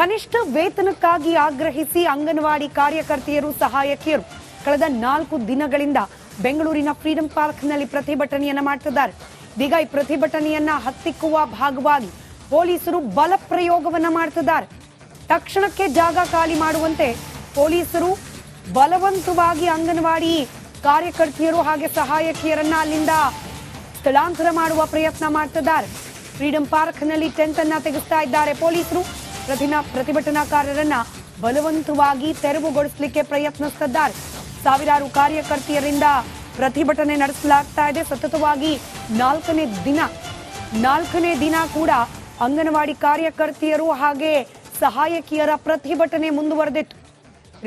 ಕನಿಷ್ಠ ವೇತನಕ್ಕಾಗಿ ಆಗ್ರಹಿಸಿ ಅಂಗನವಾಡಿ ಕಾರ್ಯಕರ್ತೆಯರು ಸಹಾಯಕಿಯರು ಕಳೆದ 4 ದಿನಗಳಿಂದ ಬೆಂಗಳೂರಿನ ಫ್ರೀಡಂ ಪಾರ್ಕ್ನಲ್ಲಿ ಪ್ರತಿಭಟನೆಯನ್ನ ಮಾಡುತ್ತಿದ್ದಾರೆ. ಇದೀಗ ಈ ಪ್ರತಿಭಟನೆಯನ್ನ ಹತ್ತಿಕ್ಕುವ ಭಾಗವಾಗಿ ಪೊಲೀಸರು ಬಲ ಪ್ರಯೋಗವನ್ನ ಮಾಡುತ್ತಿದ್ದಾರೆ. ತಕ್ಷಣಕ್ಕೆ ಜಾಗ ಖಾಲಿ ಮಾಡುವಂತೆ ಪೊಲೀಸರು ಬಲವಂತವಾಗಿ ಅಂಗನವಾಡಿ ಕಾರ್ಯಕರ್ತೆಯರು ಹಾಗೆ ಸಹಾಯಕಿಯರನ್ನ ಅಲ್ಲಿಂದ ಸ್ಥಳಾಂತರ ಮಾಡುವ ಪ್ರಯತ್ನ ಮಾಡುತ್ತಿದ್ದಾರೆ. ಫ್ರೀಡಂ ಪಾರ್ಕ್ನಲ್ಲಿ ಟೆಂಟ್ ಅನ್ನ ತೆಗೆಸ್ತಾ ಇದ್ದಾರೆ ಪೊಲೀಸರು. ಪ್ರತಿಭಟನಾಕಾರರನ್ನ ಬಲವಂತವಾಗಿ ತೆರವುಗೊಳಿಸಲಿಕ್ಕೆ ಪ್ರಯತ್ನಿಸುತ್ತಿದ್ದಾರೆ. ಸಾವಿರಾರು ಕಾರ್ಯಕರ್ತೆಯರಿಂದ ಪ್ರತಿಭಟನೆ ನಡೆಸಲಾಗ್ತಾ ಇದೆ. ಸತತವಾಗಿ ನಾಲ್ಕನೇ ದಿನ ಕೂಡ ಅಂಗನವಾಡಿ ಕಾರ್ಯಕರ್ತೆಯರು ಹಾಗೆ ಸಹಾಯಕಿಯರ ಪ್ರತಿಭಟನೆ ಮುಂದುವರೆದಿತ್ತು.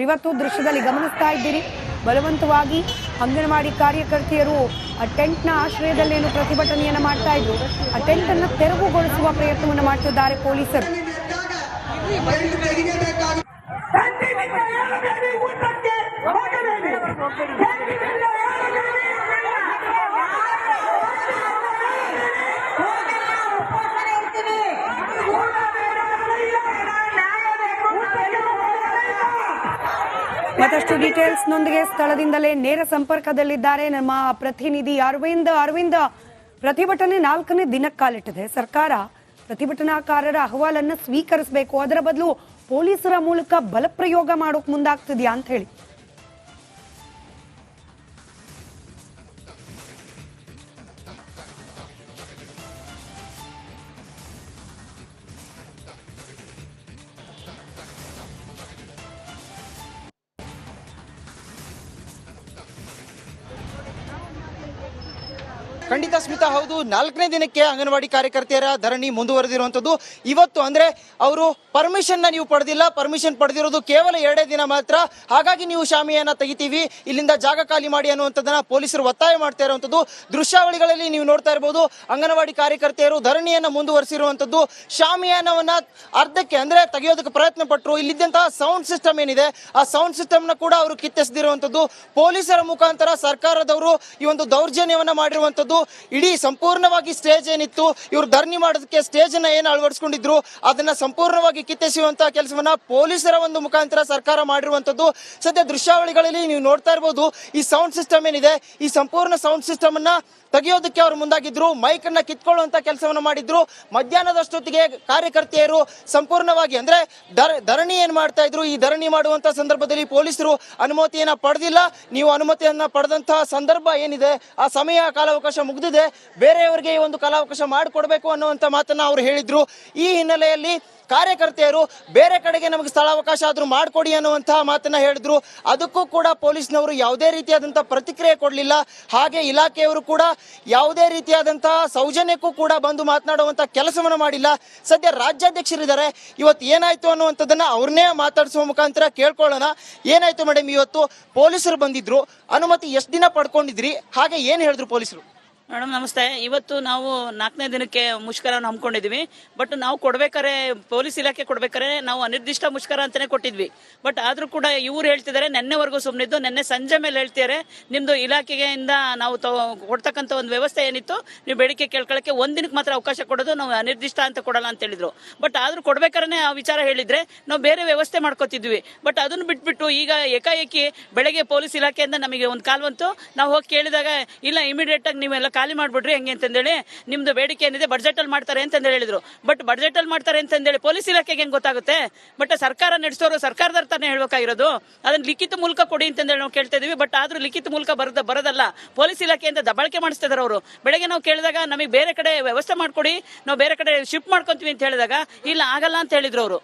ಇವತ್ತು ದೃಶ್ಯದಲ್ಲಿ ಗಮನಿಸ್ತಾ ಇದ್ದೀರಿ, ಬಲವಂತವಾಗಿ ಅಂಗನವಾಡಿ ಕಾರ್ಯಕರ್ತೆಯರು ಆ ಟೆಂಟ್ನ ಆಶ್ರಯದಲ್ಲೇನು ಪ್ರತಿಭಟನೆಯನ್ನ ಮಾಡ್ತಾ ಇದ್ರು, ಆ ಟೆಂಟ್ ಅನ್ನ ತೆರವುಗೊಳಿಸುವ ಪ್ರಯತ್ನವನ್ನು ಮಾಡ್ತಿದ್ದಾರೆ ಪೊಲೀಸರು. ಮತ್ತಷ್ಟು ಡೀಟೇಲ್ಸ್ ನೊಂದಿಗೆ ಸ್ಥಳದಿಂದಲೇ ನೇರ ಸಂಪರ್ಕದಲ್ಲಿದ್ದಾರೆ ನಮ್ಮ ಪ್ರತಿನಿಧಿ ಅರವಿಂದ್. ಪ್ರತಿಭಟನೆ 4ನೇ ದಿನಕ್ಕೆ ಕಾಲಿಟ್ಟಿದೆ. ಸರ್ಕಾರ ಪ್ರತಿಭಟನಾಕಾರರ ಅಹವಾಲನ್ನು ಸ್ವೀಕರಿಸಬೇಕು, ಅದರ ಬದಲು ಪೊಲೀಸರ ಮೂಲಕ ಬಲಪ್ರಯೋಗ ಮಾಡೋಕೆ ಮುಂದಾಗ್ತಿದ್ಯಾ ಅಂತ ಹೇಳಿ. ಖಂಡಿತ ಸ್ಮಿತಾ, ಹೌದು. 4ನೇ ದಿನಕ್ಕೆ ಅಂಗನವಾಡಿ ಕಾರ್ಯಕರ್ತೆಯರ ಧರಣಿ ಮುಂದುವರೆದಿರುವಂತದ್ದು. ಇವತ್ತು ಅಂದ್ರೆ ಅವರು ಪರ್ಮಿಷನ್ ನೀವು ಪಡೆದಿಲ್ಲ, ಪರ್ಮಿಷನ್ ಪಡೆದಿರೋದು ಕೇವಲ 2 ದಿನ ಮಾತ್ರ. ಹಾಗಾಗಿ ನೀವು ಶಾಮಿಯಾನ ತೆಗಿತೀವಿ, ಇಲ್ಲಿಂದ ಜಾಗ ಖಾಲಿ ಮಾಡಿ ಅನ್ನುವಂಥದ್ದನ್ನ ಪೊಲೀಸರು ಒತ್ತಾಯ ಮಾಡ್ತಾ ಇರುವಂತದ್ದು. ದೃಶ್ಯಾವಳಿಗಳಲ್ಲಿ ನೀವು ನೋಡ್ತಾ ಇರಬಹುದು, ಅಂಗನವಾಡಿ ಕಾರ್ಯಕರ್ತೆಯರು ಧರಣಿಯನ್ನ ಮುಂದುವರಿಸಿರುವಂತದ್ದು. ಶಾಮಿಯಾನವನ್ನ ಅರ್ಧಕ್ಕೆ ಅಂದ್ರೆ ತೆಗೆಯೋದಕ್ಕೆ ಪ್ರಯತ್ನ ಪಟ್ಟರು. ಇಲ್ಲಿದ್ದಂತಹ ಸೌಂಡ್ ಸಿಸ್ಟಮ್ ಏನಿದೆ, ಆ ಸೌಂಡ್ ಸಿಸ್ಟಮ್ ನ ಕೂಡ ಅವರು ಕಿತ್ತೆಸದಿರುವಂತದ್ದು. ಪೊಲೀಸರ ಮುಖಾಂತರ ಸರ್ಕಾರದವರು ಈ ಒಂದು ದೌರ್ಜನ್ಯವನ್ನ ಮಾಡಿರುವಂತದ್ದು. ಇಡೀ ಸಂಪೂರ್ಣವಾಗಿ ಸ್ಟೇಜ್ ಏನಿತ್ತು, ಇವರು ಧರಣಿ ಮಾಡೋದಕ್ಕೆ ಸ್ಟೇಜ್ ಅನ್ನ ಏನು ಅಳವಡಿಸಿಕೊಂಡಿದ್ರು ಅದನ್ನ ಸಂಪೂರ್ಣವಾಗಿ ಕಿತ್ತೆಸೆಯುವಂತಹ ಕೆಲಸವನ್ನ ಪೊಲೀಸರ ಒಂದು ಮುಖಾಂತರ ಸರ್ಕಾರ ಮಾಡಿರುವಂತದ್ದು. ಸದ್ಯ ದೃಶ್ಯಾವಳಿಗಳಲ್ಲಿ ನೀವು ನೋಡ್ತಾ ಇರಬಹುದು, ಈ ಸೌಂಡ್ ಸಿಸ್ಟಮ್ ಏನಿದೆ, ಈ ಸಂಪೂರ್ಣ ಸೌಂಡ್ ಸಿಸ್ಟಮ್ ಅನ್ನ ತೆಗೆಯೋದಕ್ಕೆ ಅವರು ಮುಂದಾಗಿದ್ರು. ಮೈಕ್ ಅನ್ನ ಕಿತ್ಕೊಳ್ಳುವಂತ ಕೆಲಸವನ್ನ ಮಾಡಿದ್ರು. ಮಧ್ಯಾಹ್ನದಷ್ಟೊತ್ತಿಗೆ ಕಾರ್ಯಕರ್ತೆಯರು ಸಂಪೂರ್ಣವಾಗಿ ಅಂದ್ರೆ ಧರಣಿ ಏನ್ ಮಾಡ್ತಾ ಇದ್ರು, ಈ ಧರಣಿ ಮಾಡುವಂತ ಸಂದರ್ಭದಲ್ಲಿ ಪೊಲೀಸರು ಅನುಮತಿಯನ್ನ ಪಡೆದಿಲ್ಲ. ನೀವು ಅನುಮತಿಯನ್ನ ಪಡೆದಂತಹ ಸಂದರ್ಭ ಏನಿದೆ, ಆ ಸಮಯ ಕಾಲಾವಕಾಶ ಮುಗಿದಿದೆ, ಬೇರೆಯವರಿಗೆ ಈ ಒಂದು ಕಾಲಾವಕಾಶ ಮಾಡಿಕೊಡ್ಬೇಕು ಅನ್ನುವಂತ ಮಾತನ್ನ ಅವರು ಹೇಳಿದ್ರು. ಈ ಹಿನ್ನೆಲೆಯಲ್ಲಿ ಕಾರ್ಯಕರ್ತೆಯರು ಬೇರೆ ಕಡೆಗೆ ನಮಗೆ ಸ್ಥಳಾವಕಾಶ ಆದ್ರೂ ಮಾಡಿಕೊಡಿ ಅನ್ನುವಂತಹ ಮಾತನ್ನ ಹೇಳಿದ್ರು. ಅದಕ್ಕೂ ಕೂಡ ಪೊಲೀಸ್ನವರು ಯಾವುದೇ ರೀತಿಯಾದಂತಹ ಪ್ರತಿಕ್ರಿಯೆ ಕೊಡಲಿಲ್ಲ. ಹಾಗೆ ಇಲಾಖೆಯವರು ಕೂಡ ಯಾವುದೇ ರೀತಿಯಾದಂತಹ ಸೌಜನ್ಯಕ್ಕೂ ಕೂಡ ಬಂದು ಮಾತನಾಡುವಂತಹ ಕೆಲಸವನ್ನ ಮಾಡಿಲ್ಲ. ಸದ್ಯ ರಾಜ್ಯಾಧ್ಯಕ್ಷರಿದ್ದಾರೆ, ಇವತ್ತು ಏನಾಯ್ತು ಅನ್ನುವಂಥದ್ದನ್ನ ಅವ್ರನ್ನೇ ಮಾತಾಡಿಸುವ ಮುಖಾಂತರ ಕೇಳ್ಕೊಳ್ಳೋಣ. ಏನಾಯ್ತು ಮೇಡಮ್, ಇವತ್ತು ಪೊಲೀಸರು ಬಂದಿದ್ರು, ಅನುಮತಿ ಎಷ್ಟು ದಿನ ಪಡ್ಕೊಂಡಿದ್ರಿ, ಹಾಗೆ ಏನ್ ಹೇಳಿದ್ರು ಪೊಲೀಸರು? ಮೇಡಮ್ ನಮಸ್ತೆ. ಇವತ್ತು ನಾವು 4ನೇ ದಿನಕ್ಕೆ ಮುಷ್ಕರವನ್ನು ಹಮ್ಮಿಕೊಂಡಿದ್ವಿ. ಬಟ್ ನಾವು ಕೊಡ್ಬೇಕಾರೆ, ಪೊಲೀಸ್ ಇಲಾಖೆ ಕೊಡ್ಬೇಕಾರೆ ನಾವು ಅನಿರ್ದಿಷ್ಟ ಮುಷ್ಕರ ಅಂತಾನೆ ಕೊಟ್ಟಿದ್ವಿ. ಬಟ್ ಆದ್ರೂ ಕೂಡ ಇವ್ರು ಹೇಳ್ತಿದ್ದಾರೆ, ನೆನ್ನೆವರೆಗೂ ಸುಮ್ಮನಿದ್ದು, ನೆನ್ನೆ ಸಂಜೆ ಮೇಲೆ ಹೇಳ್ತಿದ್ದಾರೆ ನಿಮ್ದು ಇಲಾಖೆಯಿಂದ ನಾವು ಕೊಡ್ತಕ್ಕಂಥ ಒಂದು ವ್ಯವಸ್ಥೆ ಏನಿತ್ತು, ನೀವು ಬೇಡಿಕೆ ಕೇಳ್ಕೊಳ್ಳಕ್ಕೆ 1 ದಿನಕ್ಕೆ ಮಾತ್ರ ಅವಕಾಶ ಕೊಡೋದು, ನಾವು ಅನಿರ್ದಿಷ್ಟ ಅಂತ ಕೊಡಲ್ಲ ಅಂತ ಹೇಳಿದ್ರು. ಬಟ್ ಆದ್ರೂ ಕೊಡ್ಬೇಕಾರೆ ಆ ವಿಚಾರ ಹೇಳಿದ್ರೆ ನಾವು ಬೇರೆ ವ್ಯವಸ್ಥೆ ಮಾಡ್ಕೋತಿದ್ವಿ. ಬಟ್ ಅದನ್ನು ಬಿಟ್ಬಿಟ್ಟು ಈಗ ಏಕಾಏಕಿ ಬೆಳಗ್ಗೆ ಪೊಲೀಸ್ ಇಲಾಖೆಯಿಂದ ನಮಗೆ ಒಂದು ಕಾಲ್ ಬಂತು. ನಾವು ಹೋಗಿ ಕೇಳಿದಾಗ ಇಲ್ಲ, ಇಮಿಡಿಯೇಟ್ ಆಗಿ ನೀವೆಲ್ಲ ಖಾಲಿ ಮಾಡ್ಬಿಡ್ರಿ ಹೆಂಗೆ ಅಂತಂದೇಳಿ, ನಿಮ್ದು ಬೇಡಿಕೆ ಏನಿದೆ ಬಡ್ಜೆಟ್ ಅಲ್ಲಿ ಮಾಡ್ತಾರೆ ಅಂತಂದು ಹೇಳಿದ್ರು. ಬಟ್ ಬಡ್ಜೆಟ್ ಅಲ್ಲಿ ಮಾಡ್ತಾರೆ ಅಂತಂದೇಳಿ ಪೊಲೀಸ್ ಇಲಾಖೆಗೆ ಹೆಂಗ್ ಗೊತ್ತಾಗುತ್ತೆ? ಬಟ್ ಸರ್ಕಾರ ನಡೆಸೋರು ಸರ್ಕಾರದವ್ರ ತಾನೇ ಹೇಳ್ಬೇಕಾಗಿರೋದು. ಅದನ್ನ ಲಿಖಿತ ಮೂಲಕ ಕೊಡಿ ಅಂತಂದೇಳಿ ನಾವು ಕೇಳ್ತಾ ಇದೀವಿ. ಬಟ್ ಆದ್ರೂ ಲಿಖಿತ ಮೂಲಕ ಬರೋದಲ್ಲ, ಪೊಲೀಸ್ ಇಲಾಖೆಯಿಂದ ದಬ್ಬಾಳಿಕೆ ಮಾಡಿಸ್ತಿದಾರೆ ಅವರು. ಬೆಳಗ್ಗೆ ನಾವು ಕೇಳಿದಾಗ ನಮಗೆ ಬೇರೆ ಕಡೆ ವ್ಯವಸ್ಥೆ ಮಾಡ್ಕೊಡಿ, ನಾವು ಬೇರೆ ಕಡೆ ಶಿಫ್ಟ್ ಮಾಡ್ಕೊಂತೀವಿ ಅಂತ ಹೇಳಿದಾಗ ಇಲ್ಲ ಆಗಲ್ಲ ಅಂತ ಹೇಳಿದ್ರು ಅವರು.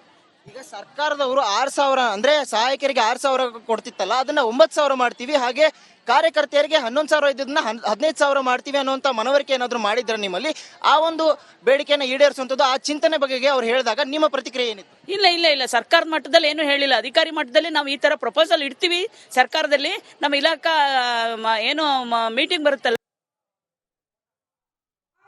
ಈಗ ಸರ್ಕಾರದವರು 6,000 ಅಂದ್ರೆ ಸಹಾಯಕರಿಗೆ 6,000 ಕೊಡ್ತಿತ್ತಲ್ಲ, ಅದನ್ನ 9,000 ಮಾಡ್ತೀವಿ, ಹಾಗೆ ಕಾರ್ಯಕರ್ತೆಯರಿಗೆ 11,000 ಇದ್ದದನ್ನ 15,000 ಮಾಡ್ತೀವಿ ಅನ್ನುವಂತ ಮನವರಿಕೆ ಏನಾದ್ರು ಮಾಡಿದ್ರ ನಿಮ್ಮಲ್ಲಿ? ಆ ಒಂದು ಬೇಡಿಕೆಯನ್ನು ಈಡೇರಿಸುವಂತದ್ದು, ಆ ಚಿಂತನೆ ಬಗೆಗೆ ಅವ್ರು ಹೇಳಿದಾಗ ನಿಮ್ಮ ಪ್ರತಿಕ್ರಿಯೆ ಏನಿತ್ತು? ಇಲ್ಲ, ಸರ್ಕಾರದ ಮಟ್ಟದಲ್ಲಿ ಏನು ಹೇಳಿಲ್ಲ. ಅಧಿಕಾರಿ ಮಟ್ಟದಲ್ಲಿ ನಾವು ಈ ತರ ಪ್ರಪೋಸಲ್ ಇಡ್ತೀವಿ ಸರ್ಕಾರದಲ್ಲಿ, ನಮ್ಮ ಇಲಾಖಾ ಏನು ಮೀಟಿಂಗ್ ಬರುತ್ತಲ್ಲ,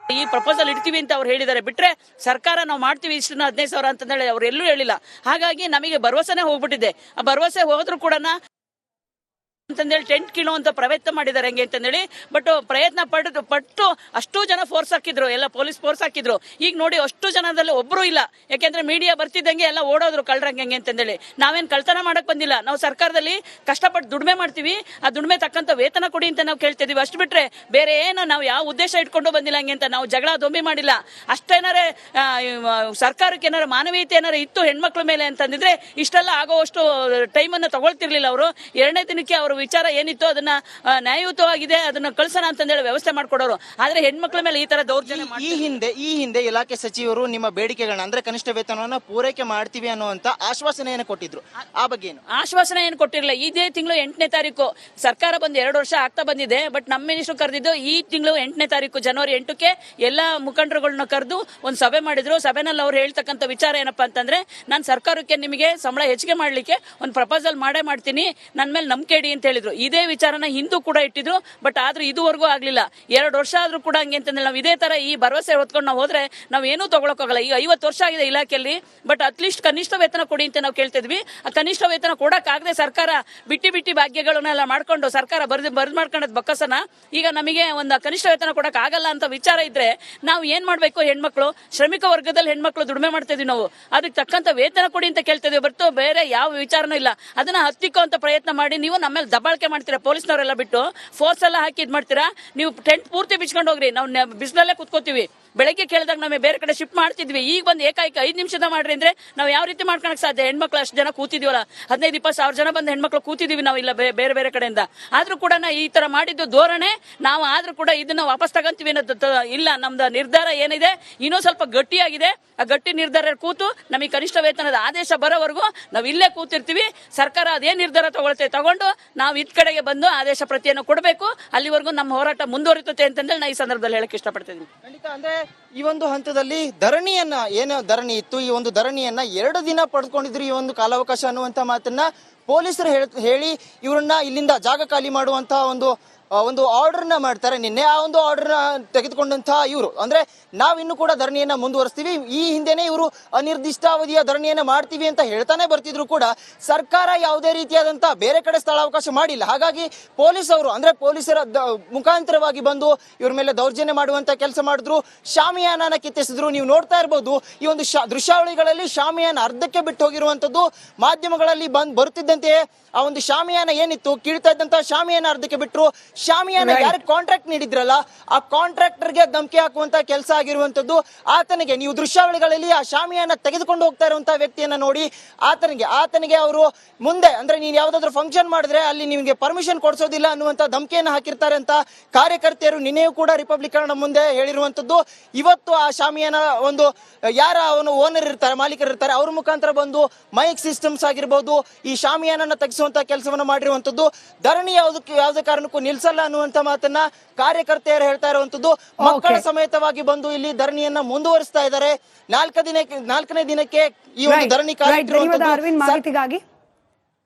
ಈ ಪ್ರಪೋಸಲ್ ಇಡ್ತೀವಿ ಅಂತ ಅವ್ರು ಹೇಳಿದ್ದಾರೆ. ಬಿಟ್ರೆ ಸರ್ಕಾರ ನಾವು ಮಾಡ್ತೀವಿ ಇಷ್ಟನ್ನ 15,000 ಅಂತ ಹೇಳಿ ಅವ್ರು ಎಲ್ಲೂ ಹೇಳಿಲ್ಲ. ಹಾಗಾಗಿ ನಮಗೆ ಭರವಸೆನೇ ಹೋಗ್ಬಿಟ್ಟಿದೆ. ಆ ಭರವಸೆ ಹೋದ್ರೂ ಕೂಡ ಅಂತಂದೇಳಿ ಟೆಂಟ್ ಕೀಳುವಂತ ಪ್ರಯತ್ನ ಮಾಡಿದ್ದಾರೆ ಹೆಂಗೆ ಅಂತಂದೇಳಿ. ಬಟ್ ಪ್ರಯತ್ನ ಪಟ್ಟು ಅಷ್ಟು ಜನ ಫೋರ್ಸ್ ಹಾಕಿದ್ರು, ಎಲ್ಲ ಪೊಲೀಸ್ ಫೋರ್ಸ್ ಹಾಕಿದ್ರು. ಈಗ ನೋಡಿ ಅಷ್ಟು ಜನದಲ್ಲಿ ಒಬ್ರು ಇಲ್ಲ, ಯಾಕೆಂದ್ರೆ ಮೀಡಿಯಾ ಬರ್ತಿದ್ದಂಗೆ ಎಲ್ಲ ಓಡೋದ್ರು ಕಳ್ರಂಗೆ ಅಂತಂದೇಳಿ. ನಾವೇನ್ ಕಳ್ತನ ಮಾಡಕ್ ಬಂದಿಲ್ಲ, ನಾವು ಸರ್ಕಾರದಲ್ಲಿ ಕಷ್ಟಪಟ್ಟು ದುಡಿಮೆ ಮಾಡ್ತೀವಿ, ಆ ದುಡಿಮೆ ತಕ್ಕಂತ ವೇತನ ಕೊಡಿ ಅಂತ ನಾವು ಕೇಳ್ತಿದೀವಿ. ಅಷ್ಟು ಬಿಟ್ರೆ ಬೇರೆ ಏನು ನಾವು ಯಾವ ಉದ್ದೇಶ ಇಟ್ಕೊಂಡು ಬಂದಿಲ್ಲ ಹಂಗೆ ಅಂತ. ನಾವು ಜಗಳ ದೊಂಬಿ ಮಾಡಿಲ್ಲ. ಅಷ್ಟೇನಾರೆ ಸರ್ಕಾರಕ್ಕೆ ಏನಾರ ಮಾನವೀಯತೆ ಏನಾರ ಇತ್ತು ಹೆಣ್ಮಕ್ಳ ಮೇಲೆ ಅಂತಂದಿದ್ರೆ ಇಷ್ಟೆಲ್ಲ ಆಗೋವಷ್ಟು ಟೈಮ್ ಅನ್ನ ತಗೊಳ್ತಿರ್ಲಿಲ್ಲ ಅವರು. 2ನೇ ದಿನಕ್ಕೆ ಅವರು ವಿಚಾರ ಏನಿತ್ತು ಅದನ್ನ ನ್ಯಾಯಯುತವಾಗಿದೆ ಅದನ್ನ ಕಳ್ಸೋಣ ಅಂತಂದೇಳಿ ವ್ಯವಸ್ಥೆ ಮಾಡ್ಕೊಡೋರು. ಆದ್ರೆ ಹೆಣ್ಮಕ್ಳ ಮೇಲೆ ಈ ತರ ದೌರ್ಜನ್ಯ ಈ ಹಿಂದೆ ಇಲಾಖೆ ಸಚಿವರು ನಿಮ್ಮ ಬೇಡಿಕೆಗಳನ್ನ ಅಂದ್ರೆ ಕನಿಷ್ಠ ವೇತನವನ್ನ ಪೂರೈಕೆ ಮಾಡ್ತೀವಿ ಅನ್ನುವಂತ ಆಶ್ವಾಸನೆಯನ್ನು ಕೊಟ್ಟಿದ್ರು. ಆ ಬಗ್ಗೆ ಏನು ಆಶ್ವಾಸನೆ ಏನು ಕೊಟ್ಟಿರಲಿಲ್ಲ. ಇದೇ ತಿಂಗಳು 8ನೇ ತಾರೀಕು ಸರ್ಕಾರ ಬಂದು 2 ವರ್ಷ ಆಗ್ತಾ ಬಂದಿದೆ. ಬಟ್ ನಮ್ಮ ಮಿನಿಸ್ಟರ್ ಕರೆದಿದ್ದು ಈ ತಿಂಗಳು 8ನೇ ತಾರೀಕು ಜನವರಿ 8ಕ್ಕೆ ಎಲ್ಲಾ ಮುಖಂಡರುಗಳನ್ನ ಕರೆದು ಒಂದು ಸಭೆ ಮಾಡಿದ್ರು. ಸಭೆನಲ್ಲಿ ಅವ್ರು ಹೇಳ್ತಕ್ಕಂಥ ವಿಚಾರ ಏನಪ್ಪಾ ಅಂತಂದ್ರೆ, ನಾನು ಸರ್ಕಾರಕ್ಕೆ ನಿಮಗೆ ಸಂಬಳ ಹೆಚ್ಚಿಗೆ ಮಾಡ್ಲಿಕ್ಕೆ ಒಂದು ಪ್ರಪೋಸಲ್ ಮಾಡ್ತೀನಿ, ನನ್ನ ಮೇಲೆ ನಂಬಿಕೆ ಇಡಿ ಅಂತ ಹೇಳಿದ್ರು. ಇದೇ ವಿಚಾರನ ಹಿಂದೂ ಕೂಡ ಇಟ್ಟಿದ್ರು. ಬಟ್ ಆದ್ರೂ ಇದುವರೆಗೂ ಆಗ್ಲಿಲ್ಲ. 2 ವರ್ಷ ಆದ್ರೂ ಕೂಡ ಹಂಗೆ ಅಂತಂದ್ರೆ ನಾವು ಇದೇ ತರ ಈ ಭರವಸೆ ಹೊತ್ಕೊಂಡು ನಾವು ಹೋದ್ರೆ ನಾವು ಏನೂ ತಗೊಳಕ್ಕಾಗಲ್ಲ. ಈಗ 50 ವರ್ಷ ಆಗಿದೆ ಇಲಾಖೆಯಲ್ಲಿ, ಬಟ್ ಅಟ್ಲೀಸ್ಟ್ ಕನಿಷ್ಠ ವೇತನ ಕೊಡಿ ಅಂತ ನಾವು ಕೇಳ್ತಿದ್ವಿ. ಆ ಕನಿಷ್ಠ ವೇತನ ಕೊಡಕ್ಕಾಗದೆ ಸರ್ಕಾರ ಬಿಟ್ಟಿ ಭಾಗ್ಯಗಳನ್ನೆಲ್ಲ ಮಾಡ್ಕೊಂಡು ಸರ್ಕಾರ ಬರ್ದು ಮಾಡ್ಕೊಂಡದ್ ಬಕ್ಕಸನ ಈಗ ನಮಗೆ ಒಂದು ಕನಿಷ್ಠ ವೇತನ ಕೊಡಕ್ ಆಗಲ್ಲ ಅಂತ ವಿಚಾರ ಇದ್ರೆ ನಾವು ಏನ್ ಮಾಡ್ಬೇಕು? ಹೆಣ್ಮಕ್ಳು ಶ್ರಮಿಕ ವರ್ಗದಲ್ಲಿ ಹೆಣ್ಮಕ್ಳು ದುಡಿಮೆ ಮಾಡ್ತಾ ಇದೀವಿ, ನಾವು ಅದಕ್ಕೆ ತಕ್ಕಂತ ವೇತನ ಕೊಡಿ ಅಂತ ಕೇಳ್ತಿದ್ವಿ. ಬರ್ತು ಬೇರೆ ಯಾವ ವಿಚಾರನೂ ಇಲ್ಲ. ಅದನ್ನ ಹತ್ತಿಕ್ಕೋ ಅಂತ ಪ್ರಯತ್ನ ಮಾಡಿ ನೀವು ನಮ್ಮೇಲೆ ದಬ್ಬಾಳಿಕೆ ಮಾಡ್ತೀರಾ. ಪೊಲೀಸ್ನವರೆಲ್ಲ ಬಿಟ್ಟು ಫೋರ್ಸ್ ಎಲ್ಲ ಹಾಕಿ ಇದ್ ಮಾಡ್ತೀರಾ. ನೀವು ಟೆಂಟ್ ಪೂರ್ತಿ ಬಿಚ್ಕೊಂಡು ಹೋಗ್ರಿ, ನಾವು ಬಿಸಿಲಲ್ಲೇ ಕುತ್ಕೋತೀವಿ. ಬೆಳಗ್ಗೆ ಕೇಳಿದಾಗ ನಮಗೆ ಬೇರೆ ಕಡೆ ಶಿಫ್ಟ್ ಮಾಡ್ತಿದ್ವಿ. ಈಗ ಬಂದು ಏಕಾಏಕ 5 ನಿಮಿಷದ ಮಾಡ್ರಿ ಅಂದ್ರೆ ನಾವು ಯಾವ ರೀತಿ ಮಾಡ್ಕೊಳಕ್ ಸಾಧ್ಯ? ಹೆಣ್ಮಕ್ಳು ಅಷ್ಟು ಜನ ಕೂತಿದೀವಲ್ಲ, 15-20 ಸಾವಿರ ಜನ ಬಂದು ಹೆಣ್ಮಕ್ಳು ಕೂತಿದೀವಿ ನಾವು ಇಲ್ಲ ಬೇರೆ ಬೇರೆ ಕಡೆಯಿಂದ. ಆದ್ರೂ ಕೂಡ ಈ ತರ ಮಾಡಿದ್ದು ಧೋರಣೆ. ನಾವು ಆದ್ರೂ ಕೂಡ ಇದನ್ನ ವಾಪಸ್ ತಗಂತೀವಿ ಅನ್ನೋದು ಇಲ್ಲ. ನಮ್ದು ನಿರ್ಧಾರ ಏನಿದೆ ಇನ್ನೂ ಸ್ವಲ್ಪ ಗಟ್ಟಿಯಾಗಿದೆ. ಆ ಗಟ್ಟಿ ನಿರ್ಧಾರ ಕೂತು ನಮಗೆ ಕನಿಷ್ಠ ವೇತನದ ಆದೇಶ ಬರೋವರೆಗೂ ನಾವು ಇಲ್ಲೇ ಕೂತಿರ್ತೀವಿ. ಸರ್ಕಾರ ಅದೇ ನಿರ್ಧಾರ ತಗೊಂಡು ನಾವು ಇದ್ ಕಡೆಗೆ ಬಂದು ಆದೇಶ ಪ್ರತಿಯನ್ನು ಕೊಡಬೇಕು. ಅಲ್ಲಿವರೆಗೂ ನಮ್ಮ ಹೋರಾಟ ಮುಂದುವರಿತದೆ ಅಂತಂದ್ರೆ ನಾ ಈ ಸಂದರ್ಭದಲ್ಲಿ ಹೇಳಕ್ ಇಷ್ಟಪಡ್ತೀನಿ. ಖಂಡಿತ. ಅಂದ್ರೆ ಈ ಒಂದು ಹಂತದಲ್ಲಿ ಧರಣಿಯನ್ನ ಏನು ಧರಣಿ ಇತ್ತು, ಈ ಒಂದು ಧರಣಿಯನ್ನ 2 ದಿನ ಪಡೆದುಕೊಂಡಿದ್ರು ಈ ಒಂದು ಕಾಲಾವಕಾಶ ಅನ್ನುವಂತ ಮಾತನ್ನ ಪೊಲೀಸರು ಹೇಳಿ ಇವ್ರನ್ನ ಇಲ್ಲಿಂದ ಜಾಗ ಖಾಲಿ ಮಾಡುವಂತಹ ಒಂದು ಆರ್ಡರ್ ನ ಮಾಡ್ತಾರೆ. ನಿನ್ನೆ ಆ ಒಂದು ಆರ್ಡರ್ ನ ತೆಗೆದುಕೊಂಡಂತಹ ಇವರು ಅಂದ್ರೆ ನಾವಿನ್ನು ಕೂಡ ಧರಣಿಯನ್ನ ಮುಂದುವರಿಸ್ತೀವಿ, ಈ ಹಿಂದೆನೆ ಇವರು ಅನಿರ್ದಿಷ್ಟಾವಧಿಯ ಧರಣಿಯನ್ನ ಮಾಡ್ತೀವಿ ಅಂತ ಹೇಳ್ತಾನೆ ಬರ್ತಿದ್ರು ಕೂಡ ಸರ್ಕಾರ ಯಾವುದೇ ರೀತಿಯಾದಂತಹ ಬೇರೆ ಕಡೆ ಸ್ಥಳಾವಕಾಶ ಮಾಡಿಲ್ಲ. ಹಾಗಾಗಿ ಪೊಲೀಸರ ಮುಖಾಂತರವಾಗಿ ಬಂದು ಇವ್ರ ಮೇಲೆ ದೌರ್ಜನ್ಯ ಮಾಡುವಂತ ಕೆಲಸ ಮಾಡಿದ್ರು. ಶಾಮಿಯಾನ ಕಿತ್ತಿಸಿದ್ರು. ನೀವು ನೋಡ್ತಾ ಇರಬಹುದು ಈ ಒಂದು ದೃಶ್ಯಾವಳಿಗಳಲ್ಲಿ ಶಾಮಿಯಾನ ಅರ್ಧಕ್ಕೆ ಬಿಟ್ಟು ಹೋಗಿರುವಂತದ್ದು ಮಾಧ್ಯಮಗಳಲ್ಲಿ ಬರುತ್ತಿದ್ದಂತೆಯೇ ಆ ಒಂದು ಶಾಮಿಯಾನ ಏನಿತ್ತು ಕೀಳ್ತಾ ಇದ್ದಂತಹ ಶಾಮಿಯಾನ ಅರ್ಧಕ್ಕೆ ಬಿಟ್ಟರು. ಶಾಮಿಯಾನ ಯಾರಿಗೆ ಕಾಂಟ್ರಾಕ್ಟ್ ನೀಡಿದ್ರಲ್ಲ ಆ ಕಾಂಟ್ರಾಕ್ಟರ್ಗೆ ಧಮಕಿ ಹಾಕುವಂತ ಕೆಲಸ ಆಗಿರುವಂತದ್ದು. ಆತನಿಗೆ ನೀವು ದೃಶ್ಯಾವಳಿಗಳಲ್ಲಿ ಆ ಶಾಮಿಯಾನ ತೆಗೆದುಕೊಂಡು ಹೋಗ್ತಾ ಇರುವಂತಹ ವ್ಯಕ್ತಿಯನ್ನ ನೋಡಿ ಆತನಿಗೆ ಅವರು ಮುಂದೆ ಅಂದ್ರೆ ನೀನ್ ಯಾವ್ದಾದ್ರು ಫಂಕ್ಷನ್ ಮಾಡಿದ್ರೆ ಅಲ್ಲಿ ನಿಮಗೆ ಪರ್ಮಿಷನ್ ಕೊಡಿಸೋದಿಲ್ಲ ಅನ್ನುವಂತ ಧಮಕಿಯನ್ನ ಹಾಕಿರ್ತಾರೆ ಅಂತ ಕಾರ್ಯಕರ್ತೆಯರು ನಿನ್ನೆಯೂ ಕೂಡ ರಿಪಬ್ಲಿಕ್ ಕನ್ನಡ ಮುಂದೆ ಹೇಳಿರುವಂತದ್ದು. ಇವತ್ತು ಆ ಶಾಮಿಯಾನ ಒಂದು ಯಾರ ಓನರ್ ಇರ್ತಾರೆ, ಮಾಲೀಕರು ಇರ್ತಾರೆ, ಅವ್ರ ಮುಖಾಂತರ ಬಂದು ಮೈಕ್ ಸಿಸ್ಟಮ್ಸ್ ಆಗಿರ್ಬೋದು ಈ ಶಾಮಿಯಾನನ್ನ ತೆಗೆಸುವಂತ ಕೆಲಸವನ್ನ ಮಾಡಿರುವಂತದ್ದು. ಧರಣಿ ಯಾವುದೇ ಕಾರಣಕ್ಕೂ ನಿಲ್ಸಲ್ಲ ಅನ್ನುವಂತ ಮಾತನ್ನ ಕಾರ್ಯಕರ್ತೆಯರು ಹೇಳ್ತಾ ಇರುವಂತದ್ದು. ಮಕ್ಕಳ ಸಮೇತವಾಗಿ ಬಂದು ಇಲ್ಲಿ ಧರಣಿಯನ್ನ ಮುಂದುವರಿಸ್ತಾ ಇದ್ದಾರೆ. 4ನೇ ದಿನಕ್ಕೆ ಈ ಒಂದು ಧರಣಿ ಅರವಿಂದ್ ಮಾಹಿತಿಗಾಗಿ